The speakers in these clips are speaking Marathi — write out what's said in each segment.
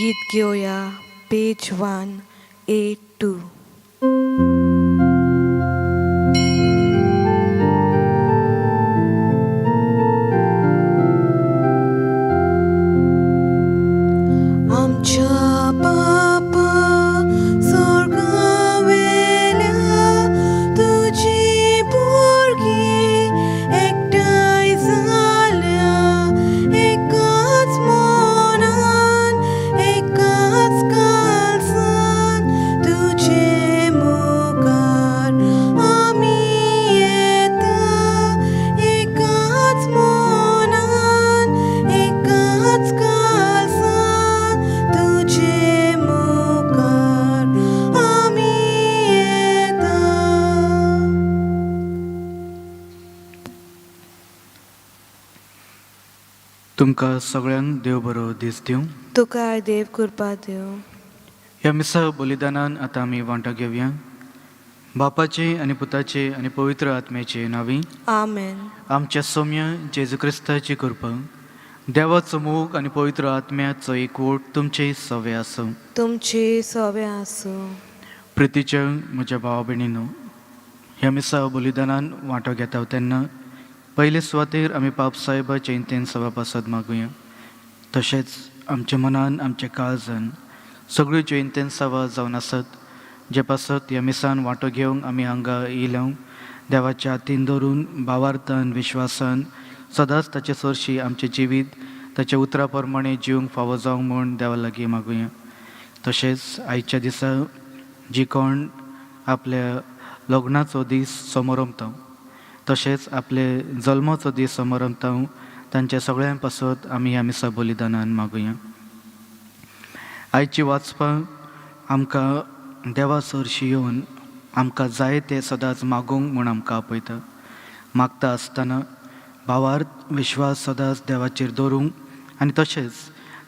गीत घेऊया पेज 182. आमच्या बापा स्वर्गावेल्या तुझी भुरगी एकठांय जाल्या एकाच मनान एकाच काळजान तुझे मुखार आमी येता एकाच मनान एकाच काळजान तुझे मुखार आमी येता. तुमकां सगळ्यांक देव बरो दीस दिवं. तुका देव कृपा देव. ह्या मिसा बलिदानान आतां आमी वांटो घेवया. बापाचे आनी पुताचे आनी पवित्र आत्म्याचे नांवी. आमेन. आमच्या सौम्य जेजू क्रिस्ताची कृपा, देवाचो मोग आनी पवित्र आत्म्याचो एकवट तुमचे सवे आसूं. तुमची सवे आसूं. प्रितीच्या म्हज्या भावा भयणीनो, ह्या मिसा बलिदानान वांटो घेता तेन्ना पयले सुवातेर आमी पाप साहेबा जयंतेन सवा पासत मागुया. तशेंच आमच्या मनान आमच्या काळजान सगळ्यो जयंतेन सवा जावन आसत जे पासत ह्या मिसान वांटो घेवंक आमी हांगा येयल्या. देवाच्या हातीन धरून भावार्थान विश्वासान सदांच ताचे सरशी आमचें जिवीत ताच्या उतरा प्रमाणे जिवंक फावो जावंक म्हूण देवा लागीं मागुया. तशेंच आयच्या दिसा जी कोण आपल्या लग्नाचो दीस समोर रमता, तशेंच आपले जल्माचो दीस समोर रमता, तांच्या सगळ्यां पासत आमी ह्या मिसा बलिदानान मागुया. आयची वाचपां आमकां देवा सरशी येवन आमकां जाय तें सदांच मागूंक म्हूण आमकां आपयता. मागता आसतना भावार्थ विश्वास सदांच देवाचेर दवरूंक आनी तशेंच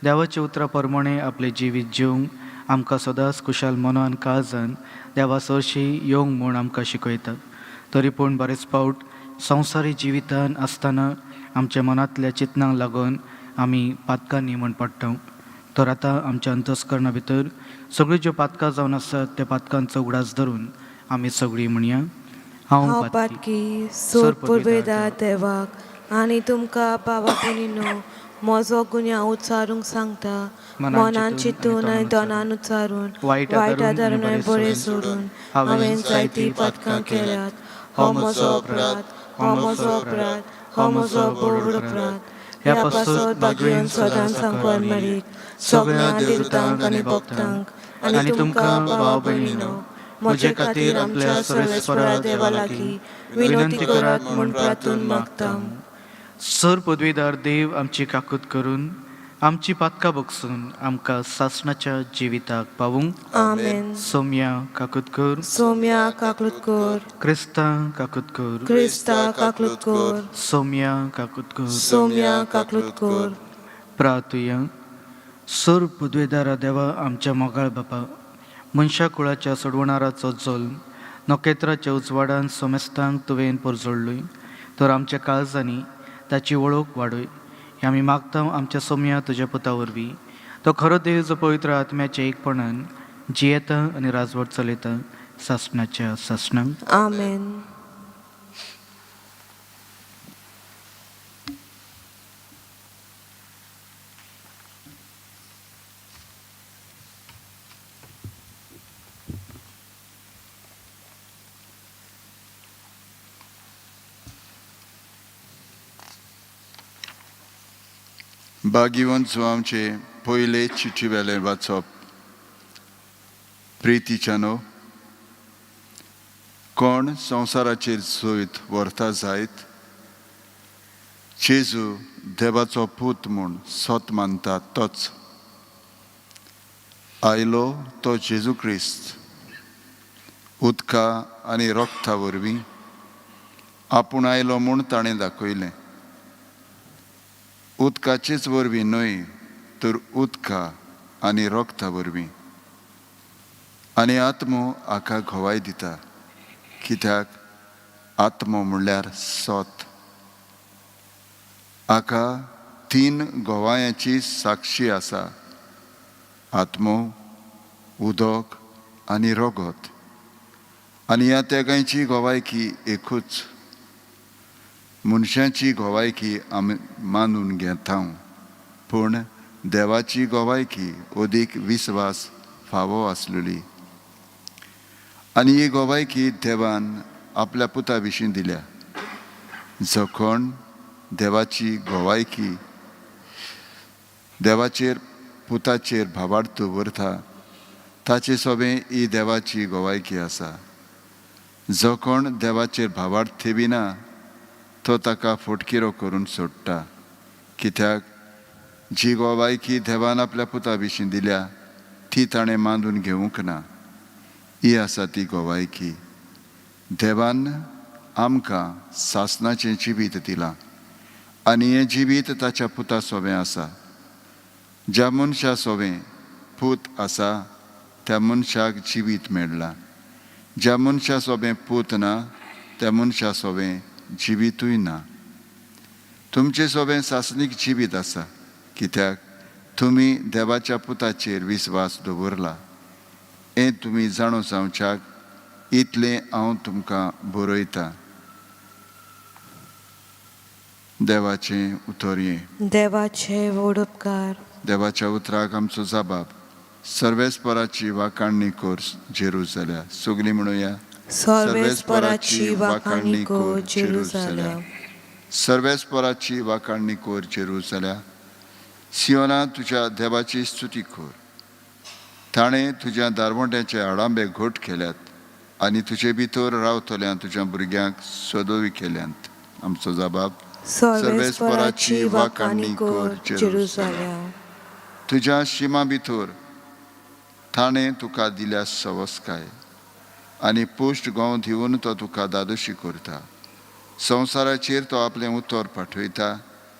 देवाच्या उतरा प्रमाणे आपलें जिवीत जिवंक आमकां सदांच खुशाल मनान काळजान देवा सरशी येवंक म्हूण आमकां शिकयता. तरी पूण बरेच फावट संवसारी जिवितान आसतना आमच्या मनांतल्या चिंतनांक लागून आमी पातकांनी म्हूण पडटा. तर आतां आमच्या अंतस्करणा भितर सगळ्यो ज्यो पातकां जावन आसात त्या पातकांचो उगडास धरून आमी सगळीं म्हणया. हांव पातकी सोर पुर्वेदार देवाक आनी तुमकां भावा भयणीनो म्हजो गुन्यांव उच्चारूंक सांगता. मनान चिंतून आनी दोनान उच्चारून वायट आदारून आनी बरें सोडून हांवें जायतीं पातकां केल्यात. हो म्हजो अपराध, हो म्हजो अपराध, हो म्हजो बोड अपराध. ह्या पासत भाग्येन सदांच सांगवार मेळीत सगळ्या देवतांक आनी भक्तांक आनी तुमकां भावा भयणीनो म्हजे खातीर आमच्या सर्वेस्परा देवा लागीं विनंती करात म्हूण प्रार्थून मागता. सर पदवीदार देव आमची काकूत करून आमची पातकां बगसून आमकां सासणाच्या जिविताक पावूंक. आमेन. सौम्या काकूत कर. सौम्या काकूत कर. क्रिस्ता काकूत कर. क्रिस्ता काकूत कर. सौम्या काकूत कर. सौम्या काकूत कर. प्रार्थुया. सर पदवेदारा देवा आमच्या मोगाळ बापा, मनशा कुळाच्या सोडवणाराचो जल्म नखेत्राच्या उजवाडान सोमेस्तांक तुवें परजोडलोय, तर आमच्या काळजांनी ताची वळख वाडय. हें आमी मागता आमच्या सौम्या तुज्या पुता वरवीं. तो खरो देव जो पवित्र आत्म्याच्या एकपणान जियेता आनी राजवट चलयता सासणाच्या सासणांक. आमेन. भाग्यवंत आमचे पयले चिठी वेले वाचप. प्रितीच्यानो, कोण संवसाराचेर सोयत व्हरता जायत जेजू देवाचो पूत म्हूण सोत मानता तोच. आयलो तो जेजू क्रिस्त उदका आनी रोगता वरवीं आपूण आयलो म्हूण ताणें दाखयलें. उदकाचेच वरवीं न्हय तर उदका आनी रोगता वरवीं. आनी आत्मो हाका घोवाय दिता, कित्याक आत्मो म्हणल्यार सोत. हाका 3 घोवायांची साक्षी आसा. आत्मो, उदक आनी रगत, आनी ह्या तेगांयची गोवायकी एकूच. मनशांची गोवायकी आमी मानून घेता, पूण देवाची गोवायकी अदीक विस्वास फावो आसलेली. आनी ही गोवायकी देवान आपल्या पुता विशीं दिल्या. जो कोण देवाची गोवायकी देवाचेर पुताचेर भावार्थ दवरता ताचे सोबें ही देवाची गोवायकी आसा. जो कोण देवाचेर भावार्थ थेविना तो ताका फटकिरो करून सोडटा, कित्याक जी गोवायकी देवान आपल्या पुता विशीं दिल्या ती ताणें मानून घेवंक ना. ही आसा ती गोवायकी. देवान आमकां सासणाचें जिवीत दिलां, आनी हें जिवीत ताच्या पुता सोबें आसा. ज्या मनशा सोबें पूत आसा त्या मनशाक जिवीत मेळ्ळां. ज्या मनशा सोबें पूत ना त्या मनशा सोबें जिवीतूय ना. तुमचे सोबें सासणीक जिवीत आसा, कित्याक तुमी देवाच्या पुताचेर विस्वास दवरला. हें तुमी जाणो जावच्याक इतलें हांव तुमकां बरयतां. देवाचें उतर हें. देवाचे व्हड उपकार. देवाच्या उतराक आमचो जबाब. सर्वेस्पराची वाखाणणी कर जेरुसल्या. सगळीं म्हणुया. सर्वेस्पराची वाखाणणी कर जेरुसल्या. सर्वेस्पराची वाखाणणी कर जेरुसल्या. सियोना तुज्या देवाची स्तुती कर. ताणें तुज्या दारवंट्याचे आडांबे घोट केल्यात, आनी तुजे भितर रावतल्यां तुज्या भुरग्यांक सदोवी केल्यांत. आमचो जबाब. सर्वेस्पराची वाखाणणी कर जेरुसल्या. तुज्या शिमा भितर ताणें तुका दिल्या सवस्काय, आनी पुश्ट गोव दिवन तो तुका दादोशी करता. संवसाराचेर तो आपलें उतर पाठयता.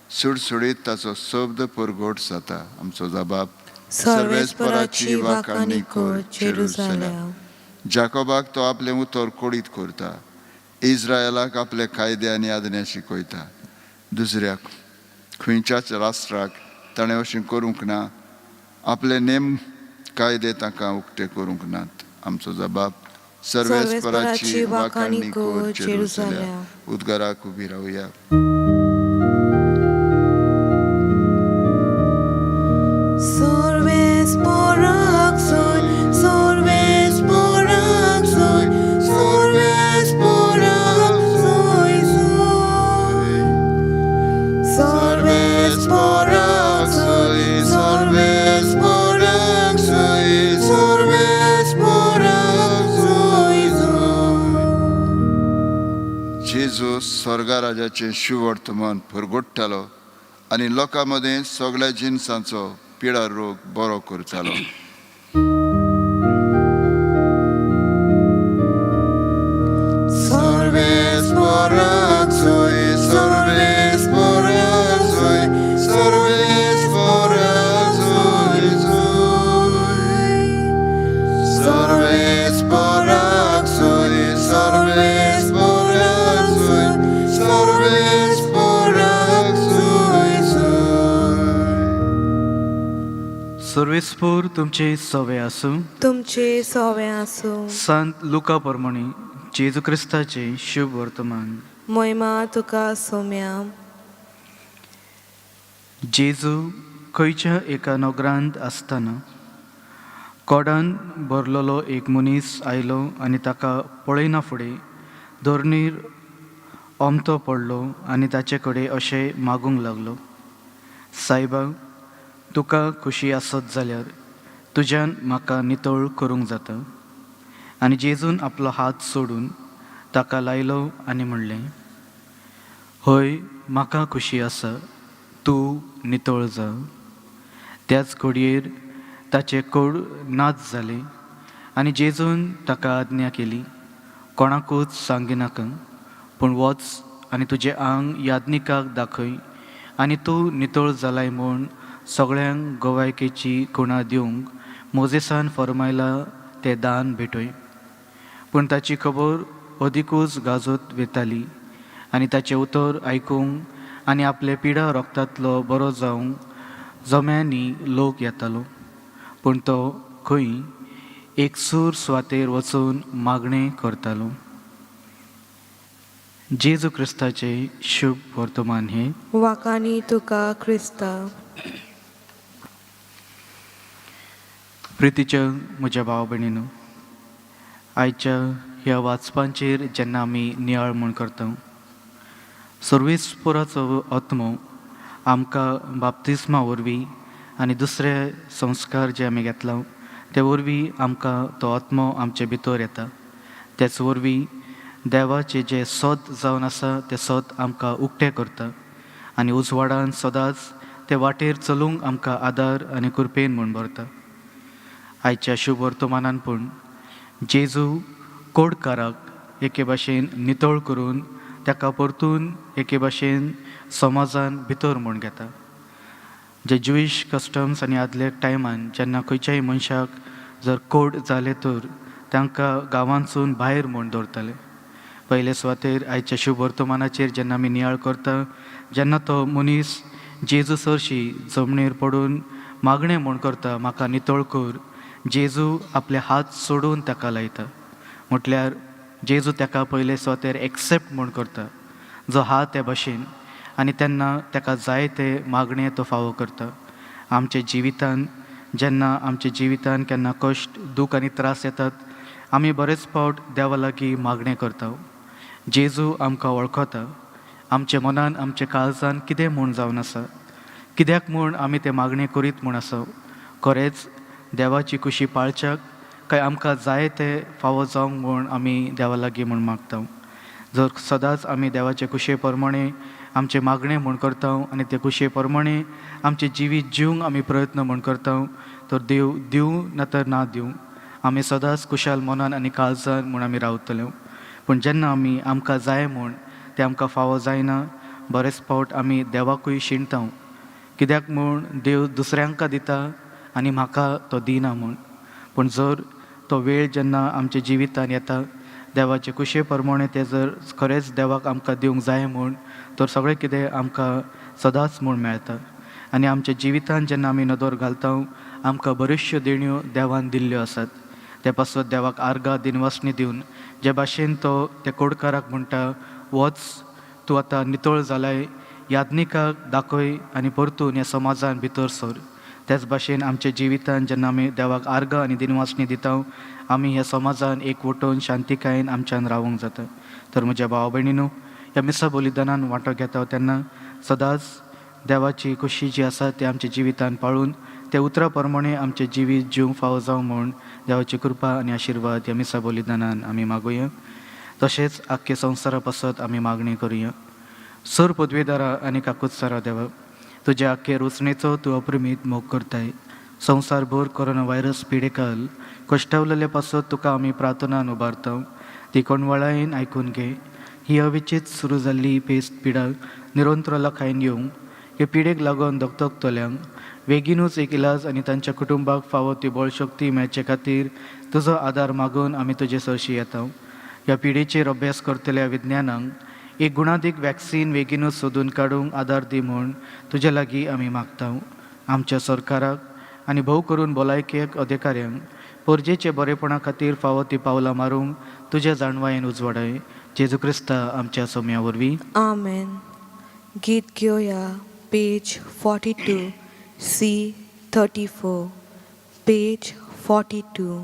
सुडसुडीत ताचो शब्द परगट जाता. आमचो जबाब. सर्वेस्पराची वाखाणणी कर जेरुसल्या. जाकोबाक तो आपलें उतर कोडीत करता. इस्रायलाक आपले कायदे आनी आज्ञा शिकयता. दुसऱ्याक खंयच्याच राष्ट्राक ताणें अशें करूंक ना. आपले नेम कायदे ताका उक्ते करूंक नात. आमचो जबाब. सर्वेस्पराची वाखाणणी कर जेरुसल्या. उद्गाराक उबी रावया. सर्वेस्पराक सोय, सर्वेस्पराक सोय, सर्वेस्पराक सोय सोय. सर्वेस्पराक सोय, सर्वेस्पराक सोय, सर्वेस्पराक सोय सोय. जेजू स्वर्गा राजाचें शुवर्तमान परगट्टालो आनी लोकां मदें सगळ्या जिन्सांचो पिडा रोग बरो करतालो. सर्वेस्पराक सोय, सर्वेस्पराक सोय, सर्वेस्पराक सोय सोय. सर्वेस्पराक सोय, सर्वेस्पराक सोय, सर्वेस्पराक सोय सोय. सर्वेस्पोर तुमचे सवे आसूं. तुमचे सवे आसूं. संत लुका प्रमाणे जेजू क्रिस्ताचे शुभ वर्तमान. महिमा तुका सोम्या. जेजू खंयच्या एका नगरांत आसतना कोडान भरलेलो एक मनीस आयलो आनी ताका पळयना फुडें धरणीर ओमतो पडलो आनी ताचे कडेन अशें मागूंक लागलो, सायबा, तुका खुशी आसत जाल्यार तुज्यान म्हाका नितळ करूंक जाता. आनी जेजून आपलो हात सोडून ताका लायलो आनी म्हणलें, हय, म्हाका खुशी आसा, तूं नितळ जा. त्याच घडयेर ताचे कोड नाच जाले आनी जेजून ताका आज्ञा केली, कोणाकूच सांगिनाका, पूण वच आनी तुजें आंग याज्ञिकाक दाखय आनी तूं नितळ जालाय म्हूण सगळ्यांक गोवायकेची खुणा दिवंक मोजेसान फरमायला तें दान भेटय. पूण ताची खबर अदिकूच गाजत वेताली आनी ताचें उतर आयकूंक आनी आपले पिडा रोगतांतलो बरो जावंक जम्यांनी लोक येतालो. पूण तो खंय एक सूर सुवातेर वचून मागणें करतालो. जेजू क्रिस्ताचे शुभ वर्तमान हे. वाकानी तुका क्रिस्ता. प्रितीच्या म्हज्या भाव भयणीनो, आयच्या ह्या वाचपांचेर जेन्ना आमी नियाळ म्हण करता, सर्वेस्पराचो आत्मो आमकां बाप्तिस्मा वरवीं आनी दुसरे संस्कार जे आमी घेतला ते वरवीं आमकां तो आत्मो आमचे भितर येता. तेच वरवीं देवाचे जे सोद जावन आसा ते सोद आमकां उक्तें करता आनी उजवाडान सदांच ते वाटेर चलूंक आमकां आदार आनी कृपेन म्हूण भरता. आयच्या शुभ वर्तमानान पूण जेजू कोडकाराक एके भाशेन नितळ करून ताका परतून एके भाशेन समाजान भितर म्हूण घेता. जे ज्युईश कस्टम्स आनी आदले टायमान जेन्ना खंयच्याय मनशाक जर कोड जाले तर तांकां गांवांतसून भायर म्हूण दवरताले. पयले सुवातेर आयच्या शुभ वर्तमानाचेर जेन्ना आमी नियाळ करता, जेन्ना तो मनीस जेजू सरशी जमणेर पडून मागणें म्हूण करता, म्हाका नितळ कर, जेजू आपले हात सोडून ताका लायता. म्हटल्यार जेजू ताका पयले सुवातेर एक्सेप्ट म्हूण करता जो हा त्या भाशेन, आनी तेन्ना ताका जाय ते मागणें तो फावो करता. आमच्या जिवितान जेन्ना आमच्या जिवितान केन्ना कश्ट, दूख आनी त्रास येतात, आमी बरेच फावट देवा लागीं मागणें करता. जेजू आमकां वळखता, आमच्या मनान आमच्या काळजान कितें म्हूण जावन आसा, कित्याक म्हूण आमी ते मागणें करीत म्हूण आसा. खरेंच देवाची खुशी पाळच्याक काय आमकां जाय ते फावो जावंक म्हूण आमी देवा लागीं म्हूण मागता. जर सदांच आमी देवाचे खुशे प्रमाणे आमचे मागणें म्हूण करता आनी ते खुशे प्रमाणे आमचे जिवीत जिवंक आमी प्रयत्न म्हूण करता, तर देव दिवं ना तर ना दिवं, आमी सदांच खुशाल मनान आनी काळजान म्हूण आमी रावतले. पूण जेन्ना आमी आमकां जाय म्हूण तें आमकां फावो जायना, बरेच फावट आमी देवाकूय शिणता, कित्याक म्हूण देव दुसऱ्यांका दिता आनी म्हाका तो दिना म्हूण. पूण जर तो वेळ जेन्ना आमच्या जिवितान येता, देवाचे खुशे प्रमाणे ते जर खरेंच देवाक आमकां दिवंक जाय म्हूण, तर सगळें कितें आमकां सदांच म्हूण मेळटा. आनी आमच्या जिवितान जेन्ना आमी नदर घालता, आमकां बऱ्योचश्यो देणयो देवान दिल्ल्यो आसात. ते पासत देवाक आर्गां दिनवासनी दिवन जे भाशेन तो ते कोडकाराक म्हणटा, वच तूं आतां नितळ जालाय, याज्ञिकाक दाखय आनी परतून ह्या समाजान भितर सर. त्याच भाशेन आमच्या जिवितान जेन्ना आमी देवाक आर्गां आनी दिनवासनी दिता, आमी ह्या समाजान एकवटून शांतिकायेन आमच्यान रावूंक जाता. तर म्हज्या भाव भयणीनो, ह्या मिसा बलिदानान वांटो घेता तेन्ना सदांच देवाची खुशी जी आसा ती आमच्या जिवितान पाळून त्या उतरा प्रमाणे आमचे जिवीत जिवंक फावो जावं म्हूण देवाची कृपा आनी आशिर्वाद ह्या मिसा बलिदानान आमी मागुया. तशेंच आख्खे संवसारा पासत आमी मागणी करुया. सर पदवेदारा आनी काकुत्सारा देवा, तुज्या आख्खे रचणेचो तूं अप्रमीत मोग करताय. संवसारभर कोरोना व्हायरस पिडेकाल कश्टावलेल्या पासत तुका आमी प्रार्थनान उबारता. ती कोणवळायेन आयकून घे. ही अविचित सुरू जाल्ली पेस्त पिडा निरंतर लाखायन येवंक, हे पिडेक लागून दगदगतल्यांक बेगीनूच एक इलाज आनी तांच्या कुटुंबाक फावो ती बळशक्ती मेळचे खातीर तुजो आदार मागून आमी तुजे सरशी येता. ह्या पिडेचेर अभ्यास करतल्या विज्ञानांक एक गुणादीक वॅक्सीन बेगीनूच सोदून काडूंक आदार दी म्हूण तुजे लागीं आमी मागता. आमच्या सरकाराक आनी भोव करून भलायकेक अधिकाऱ्यांक परजेचे बरेपणा खातीर फावो ती पावलां मारूंक तुज्या जाणवायेन उजवाडाय. जेजू क्रिस्ता आमच्या सोम्या वरवीं. आमेन. गीत घेवया पेज 42 C34, पेज 42.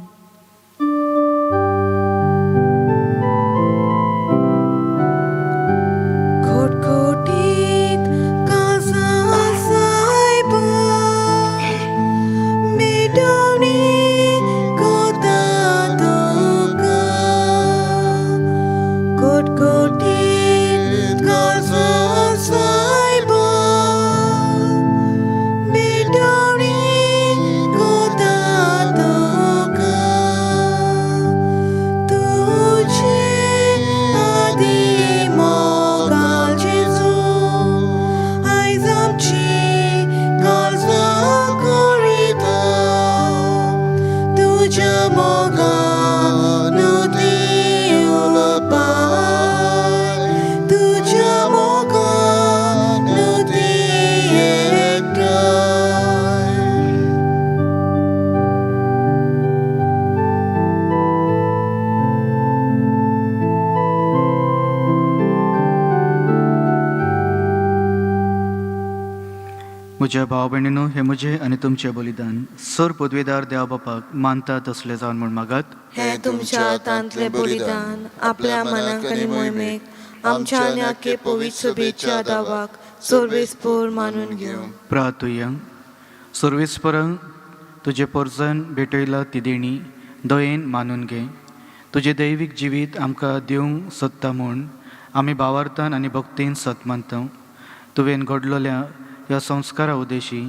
घोटघोटीत काळजा सायबा, मिटवणी कोता तुका. घोटघोटीत काळजा सायबा, मिटवणी कोता तुका. तुझे आदी मोगाल जेजू, आयज आमची काळजा करिता. तुज्या मोगान दिवल पाय, तुज्या मोगान दी एकठांय. म्हज्या भाव भयणीनो, हे म्हजें आनी तुमचें बलिदान सर पदवेदार देवा बापाक मानता तसलें जावन म्हूण मागात. हे तुमच्या हातांतले बलिदान आपल्या मनाक आनी मोहिमेक आमच्या आनी आख्खे पवित्र सभेच्या दावाक सर्वेस्पर मानून घेवं. प्रार्थुया. सर्वेस्परांक तुजे परजन भेटयला ती देणी दयेन मानून घे. तुजें दैवीक जिवीत आमकां दिवंक सोदता म्हूण आमी भावार्थान आनी भक्तीन सत मानता. तुवें घडलोल्या ह्या संस्कारा उदेशी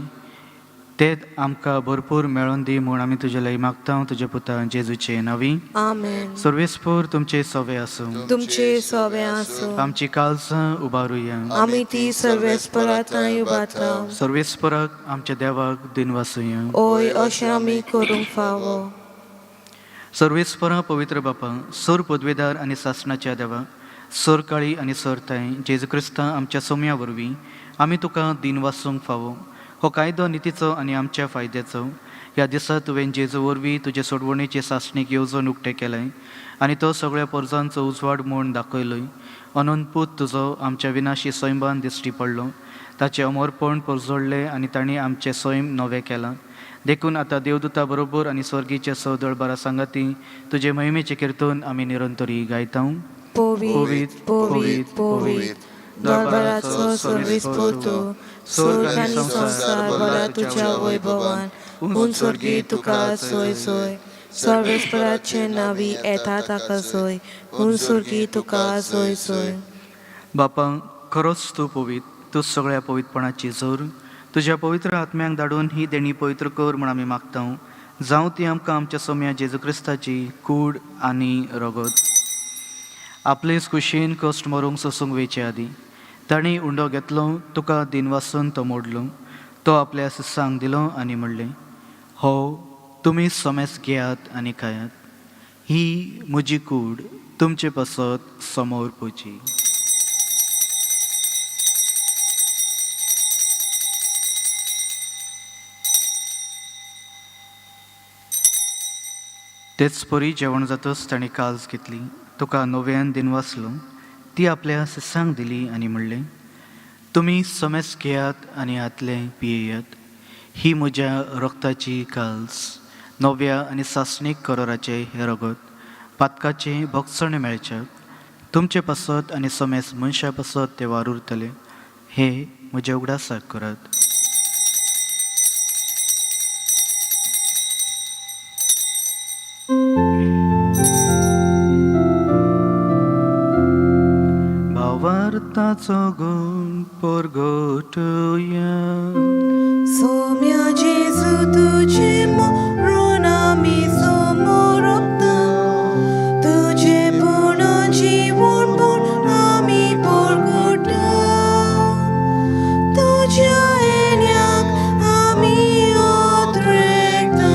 ते आमकां भरपूर मेळोन दी म्हूण आमी तुजे लय मागता. तुजे पुता जेजूचे नांवी. आमेन. सर्वेस्पर तुमचे सवे आसूं. तुमचे सवे आसूं. आमची काळजां उबारुया. आमी ती सर्वेस्परांत उबारता. सर्वेस्पराक आमच्या देवाक दिनवासुया. ओय अशें आमी करूंक फावो. सर्वेस्परा पवित्र बापा, सर पदवेदार आनी सासणाच्या देवा, सर काळी आनी सरताय जेजू क्रिस्ता आमच्या सोम्या वरवीं आमी तुका दिन वासूंक फावो. हो कायदो नितीचो आनी आमच्या फायद्याचो. ह्या दिसा तुवें जेजू वरवीं तुजे सोडवणेचे सासणेक येवजून उक्तें केलें आनी तो सगळ्या परजांचो उजवाड म्हूण दाखयलोय. अनंतपूत तुजो आमच्या विनाशी सैमान दिश्टी पडलो. ताचें अमरपण परजोडलें आनी तांणी आमचें सैम नवें केलां. देखून आतां देवदूता बरोबर आनी स्वर्गीच्या सौदळ बारा सांगाती तुजे महिमेचे कीर्तन आमी निरंतरी गायता. पोवीत पोवीत पोवीत दरबाराचो सर्वेस्पर तूं, स्वर्ग आनी संसार बरा तुज्या वैभवान. उन स्वर्गी तुका सोय सोय. सर्वेस्पराचे नांवी येता ताका सोय. उन स्वर्गी तुका सोय सोय. बापा, खरोच तूं पवित. तूं सगळ्या पवित्रपणाची जोर. तुज्या पवित्र आत्म्यांक धाडून ही देणी पवित्र कर म्हूण आमी मागता. जावं ती आमकां आमच्या सोम्या जेजू क्रिस्ताची कूड आनी रगत. आपलेच कुशीन कश्ट मरूंक सोसूंक वेचे आदी ताणी उंडो घेतलो. तुका दिन वासून तो मोडलो. तो आपल्या सिसांक दिलो आनी म्हणलें, हो तुमी सोमेस घेयात आनी खायात. ही म्हजी कूड तुमचे पासत समोर पोची. तेच परी जेवण जातच ताणें काल्स घेतली. तुका नव्यान दिन वाचलो. ती आपल्या सिसांक दिली आनी म्हणलें, तुमी समेस घेयात आनी हातले पियेयात. ही म्हज्या रक्ताची काल्स, नव्या आनी सासणीक कराराचे हे रगत. पातकाचे भक्षण मेळच्याक तुमचे पासत आनी समेस मनशा पासत ते वार उरतले. हे म्हज्या उगडासाक करात. भावार्थाचो गुण परगटुया. सोम्या जेजू तुजे मरण आमी समोर रक्ता. तुजे पूर्ण जीवन पण आमी परगटा. तुज्या येण्याक आमी ओद्रेकता.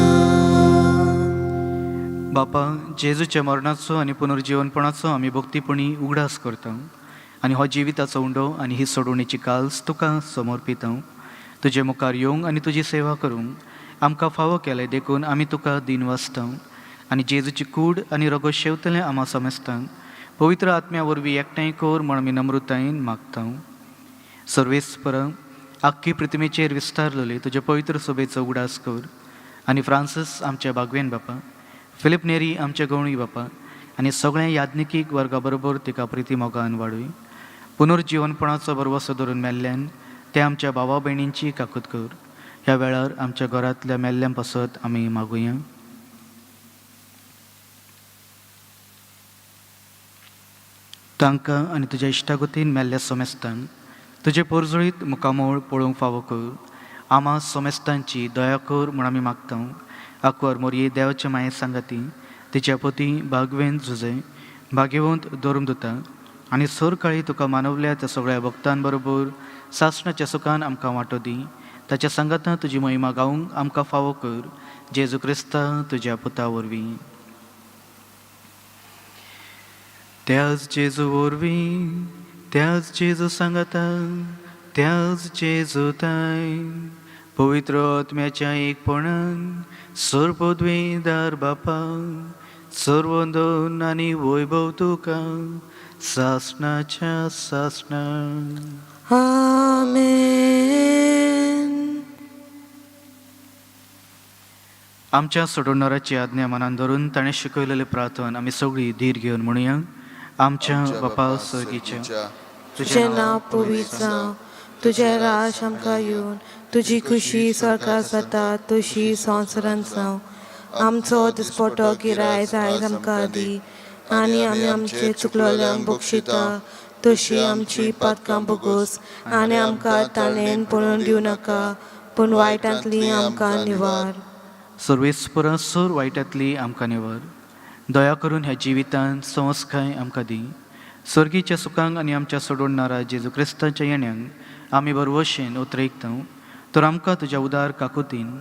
बापा, जेजूच्या मरणाचो आनी पुनर्जीवनपणाचो आमी भक्तीपणी उगडास करता. आनी हो जिविताचो उंडो आनी ही सोडवणेची काल्स तुका समर्पिता. तुजे मुखार येवंक आनी तुजी सेवा करूंक आमकां फावो केलें देखून आमी तुका दिन वाचता. आनी जेजूची कूड आनी रगत शेवतलें आमा समजता. पवित्र आत्म्या वरवीं एकठांय कर म्हण आमी नम्रतायेन मागता. सर्वेस्पर आख्खी पृथ्वीचेर विस्तारलेली तुज्या पवित्र सभेचो उगडास कर. आनी फ्रांसीस आमच्या बागवेन बापा, फिलिप नेरी आमच्या गवळी बापा आनी सगळ्या याज्ञिकीक वर्गा बरोबर तिका प्रिती मोगान वाडूय. पुनर्जीवनपणाचो बरवसो धरून मेल्ल्यान ते आमच्या भावा भयणींची काकूत कर. ह्या वेळार आमच्या घरांतल्या मेल्ल्यां पासत आमी मागुया. तांकां आनी तुज्या इश्टागतीन मेल्ल्या सोमेस्तान तुजे परजळीत मुखामोळ पळोवंक फावो कर. आमा सोमेस्तांची दया कर म्हूण आमी मागता. आकवर मोरये देवाच्या माये सांगाती, तिच्या पती बागवेन झुजे, भाग्यवंत धर्मदूता आनी सर काळी तुका मानवल्या त्या सगळ्या भक्तां बरोबर सासणाच्या सुखान आमकां वांटो दी. ताच्या सांगाता तुजी महिमा गावंक आमकां फावो कर. जेजू क्रिस्ता तुज्या पुता वरवीं. त्याच जेजू वरवीं, त्याच जेजू सांगाता, त्याच जेजूताय पवित्र आत्म्याच्या एकपणान सर पदवेदार बापा, सर्व दोन आनी वैभव तुका सासणाच्या सासणा. आमेन. आमच्या सोडवणाऱ्याची आज्ञा मनान धरून ताणें शिकयलेले प्रार्थन आमी सगळीं धीर घेवन म्हणुया. आमच्या बापा सर्गीच्या, तुझें नांव पवित्र जावं, तुझें राज आमकां येवन, तुजी खुशी स्वर्गांत जाता तशी संवसारांत जावं. आमचो दिसपटो गिरायज आयज आमकां दी, आनी आमी आमचे चुकलोल्यांक बक्षिता तशी आमची पातकां बगोस, आनी आमकां ताणेन पळोवन दिवं नाका, पूण वायटांतली आमकां निवार. सर्वेस्परा सोर वायटांतली आमकां निवर. दया करून ह्या जिवितांत संस्काय आमकां दी. सर्गीच्या सुखांक आनी आमच्या सोडवणारा जेजू क्रिस्ताच्या येण्याक आमी बरवशेन उतरयता. तर आमकां तुज्या उदार काकुतीन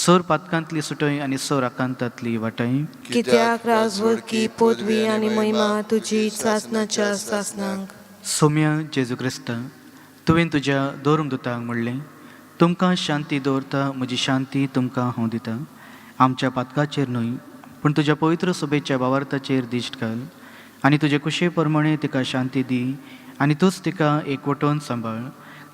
सर पातकांतली सुटय आनी सर आकांतांतली वाटाय. कित्याक राजवडकी पदवी आनी महिमा तुजी सासनाच्या सासनांक. सोम्या जेजू क्रिस्ता, तुवें तुज्या धर्मदुतांक म्हणलें, तुमकां शांती दवरता, म्हजी शांती तुमकां हांव दिता. आमच्या पातकाचेर न्हय, पूण तुज्या पवित्र सभेच्या भावार्थाचेर दिश्ट घाल, आनी तुजे कुशे प्रमाणे तिका शांती दी, आनी तूंच तिका एकवटोवन सांबाळ,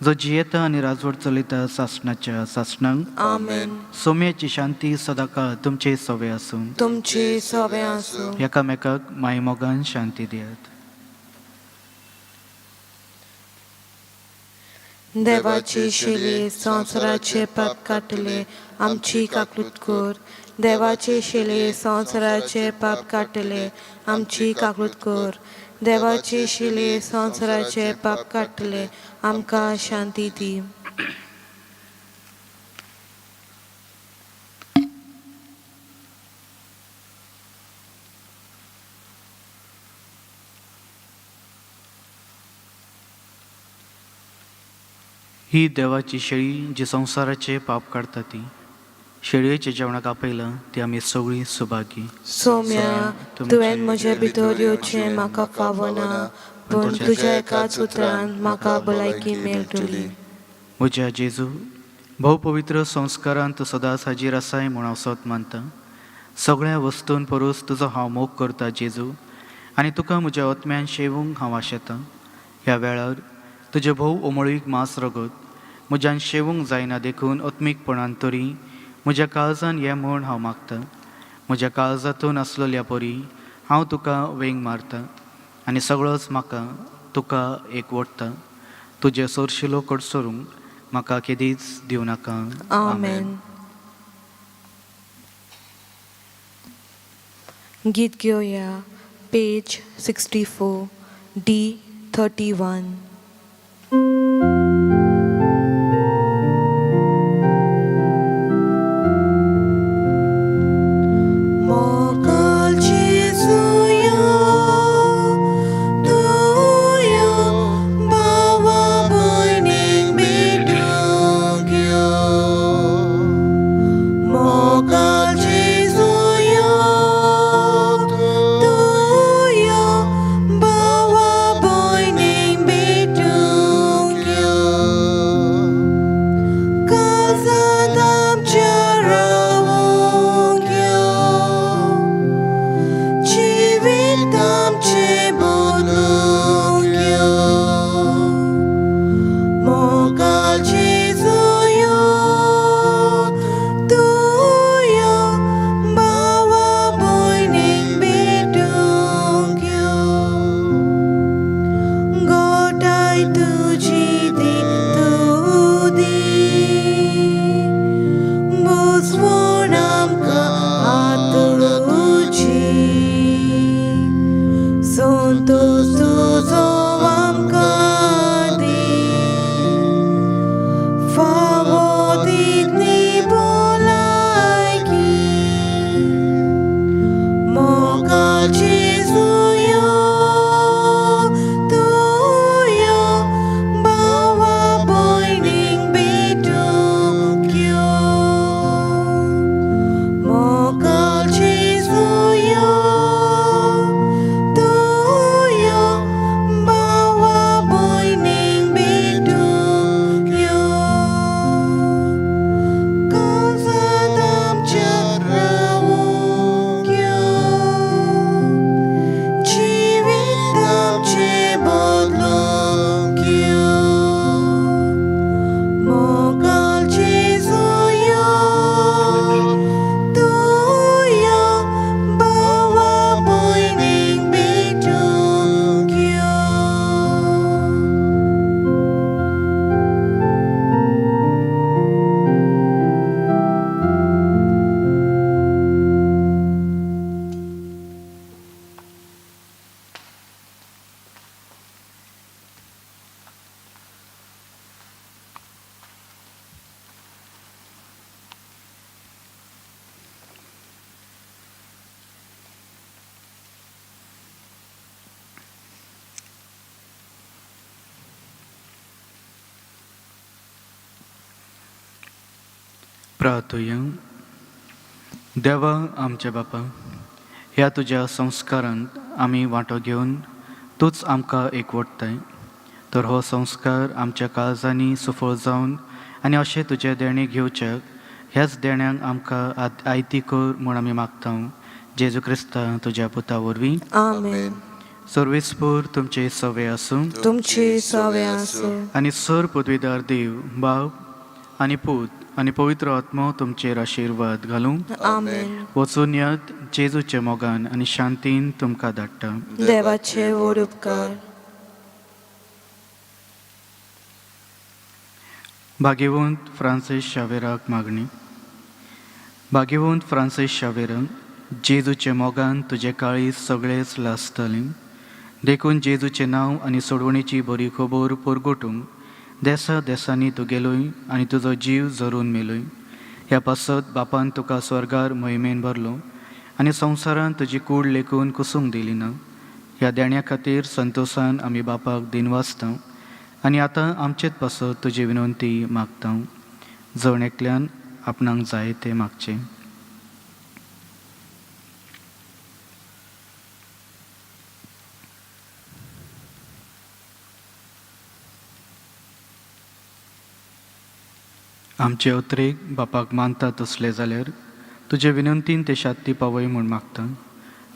जो जियेता आनी राजवट चलयता सासणाच्या सासणांक. आमेन. सोम्याची शांती सदांकाळ तुमचे सवे आसूं. तुमचे सवे आसूं. एकामेकाक मायमोगान शांती दियात. देवाचे शेले संवसाराचे पाप काटले आमची काकूट कर. देवाचे शेले संवसाराचे पाप काटले आमची काकूट कर. देवाचे शेले संवसाराचे पाप काटले आमकां शांती दी. ही देवाची शेळी जी संवसाराचे पाप काडटा ती. शेळयेच्या जेवणाक आपयलां ती आमी सगळीं सुभागी. सोम्या, तुवें म्हजे भितर येवचें म्हाका फावना, पूण तुज्या एकाच उतरान म्हाका भलायकी मेळटली. म्हज्या जेजू, भोव पवित्र संस्कारांत तूं सदांच हाजीर आसाय म्हूण हांव सत मानता. सगळ्या वस्तून परूस तुजो हांव मोग करता जेजू, आनी तुका म्हज्या आत्म्यान शेवूंक हांव आशेतां. ह्या वेळार तुजे भोव ओमळीक मांस रगत म्हज्यान शेवूंक जायना देखून आत्मीकपणान तरी म्हज्या काळजान ये म्हूण हांव मागतां. म्हज्या काळजांतून आसलेल्या परी हांव तुका वेंग मारतां, आनी सगळोच म्हाका तुका एकवटता. तुजे सोरशिलो कडसरूंक म्हाका केदीच दिवं नाका. आमेन. गीत घेवया. Page 64 D31. प्रार्थूया. देवा आमच्या बापा, ह्या तुज्या संस्कारांत आमी वांटो घेवन तूच आमकां एकवटताय. तर हो संस्कार आमच्या काळजांनी सफळ जावन आनी अशें तुजे देणे घेवच्याक ह्याच देण्याक आमकां आयती कर म्हूण आमी मागता. जेजू क्रिस्ता तुज्या पुता वरवीं. आमेन. सर्वेस्पूर तुमचे सवे आसूं तुमची सवे आसूं आनी सर पदवीदार देव बाप आनी पूत आनी पवित्र आत्मो तुमचेर आशिर्वाद घालूं. आमेन. वचून यात जेजूचे मोगान आनी शांतीन तुमकां धाडटा. देवाचे व्हड उपकार. भाग्यवंत फ्रांसीस शावेराक मागणी. भाग्यवंत फ्रांसीस शावेरा, जेजूचे मोगान तुजे काळीज सगळेच लासतलें. देखून जेजूचें नांव आनी सोडवणेची बरी खबर परगटूंक देसा देसांनी तूं गेलोय आनी तुजो जीव जरून मेलोय. ह्या पासत बापान तुका स्वर्गार महिमेन भरलो आनी संवसारान तुजी कूड लेखून कुसूंक दिली ना. ह्या देण्या खातीर संतोशान आमी बापाक दिनवासता आनी आतां आमचेच पासत तुजी विनंती मागता. जण एकल्यान आपणाक जाय तें मागचें. आमचे अत्रेक बापाक मानता तसले जाल्यार तुजे विनंतीन ते शांती पावय म्हूण मागता.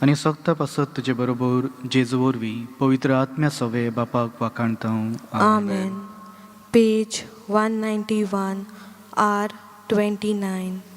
आनी सगता पासत तुजे बरोबर जेजू वरवीं पवित्र आत्म्या सवे बापाक वाखाणता. आमेन. Page 191 R 29.